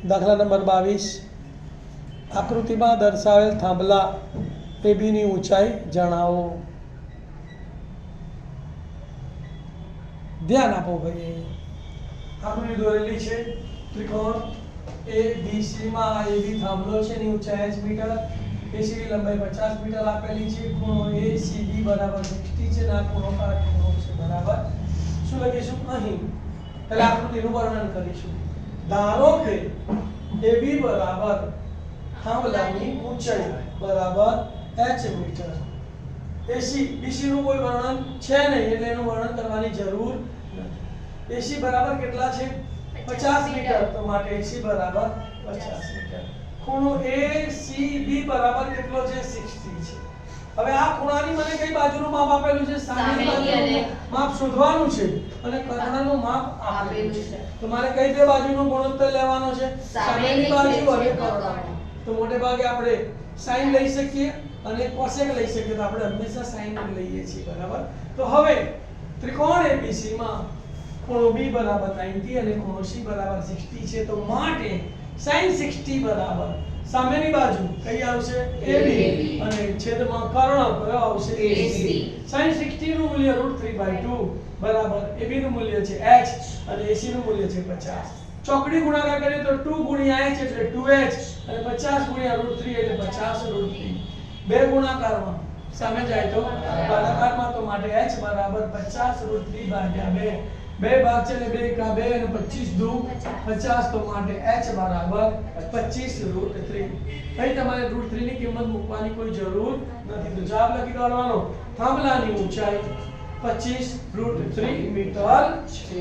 દાખલા નંબર 22 આકૃતિમાં દર્શાવેલ થાંભલા એબીની ઊંચાઈ જણાવો। ધ્યાન આપો ભાઈ, આકૃતિ દોરેલી છે ત્રિકોણ ABC માં આ AB થાંભલો છે, એની ઊંચાઈ h મીટર, ACD લંબાઈ 50 મીટર આપેલી છે, ખૂણો ACB બરાબર 60 છે, ના ખૂણો કાટખૂણો છે બરાબર શું લખીશું અહીં એટલે આકૃતિનું વર્ણન કરીશું। ધારો કે AB બરાબર થાંભલાની ઊંચાઈ બરાબર h મીટર, BC નું કોઈ વર્ણન છે નહીં એટલે એનું વર્ણન કરવાની જરૂર નથી। AC બરાબર કેટલા છે 50 મીટર, તો માટે AC બરાબર 50 મીટર। ખૂણો ACB બરાબર કેટલો છે 60 છે। હવે આ ખૂણાની મને કઈ બાજુનું માપ આપેલું છે, સામેની બાજુનું માપ શોધવાનું છે અને કર્ણનું માપ આપેલું છે, તો મારે કઈ બે બાજુનો ગુણોત્તર લેવાનો છે, સામેની બાજુ અને કર્ણ। તો મોટે ભાગે આપણે sin લઈ શકીએ અને cosec લઈ શકીએ, તો આપણે હંમેશા sin જ લઈએ છીએ બરાબર। તો હવે ત્રિકોણ ABC માં ખૂણો B બરાબર 90 અને ખૂણો C બરાબર 60 છે, તો માટે sin 60 બરાબર સામેની બાજુ કઈ આવશે AB અને છેદમાં કર્ણ કયો આવશે AC। sin 60 નું મૂલ્ય √3/2 બરાબર AB નું મૂલ્ય છે h અને AC નું મૂલ્ય છે 50। ચોકડી ગુણાકાર કરીએ તો 2 ગુણ્યા h એટલે 2h અને 50 ગુણ્યા √3 એટલે 50 √3। બે ગુણાકારમાં સામે જાય તો ભાગાકારમાં, તો માટે h બરાબર 50 √3/2। બે ભાગ છે એટલે 2 કા 2 અને 25 દુ 50, તો માટે h બરાબર 25 √3। અહીં તમારે √3 ની કિંમત મૂકવાની કોઈ જરૂર નથી, તો જવાબ લખી દેવાનો થાંભલાની ઊંચાઈ 25 √3 મીટર છે।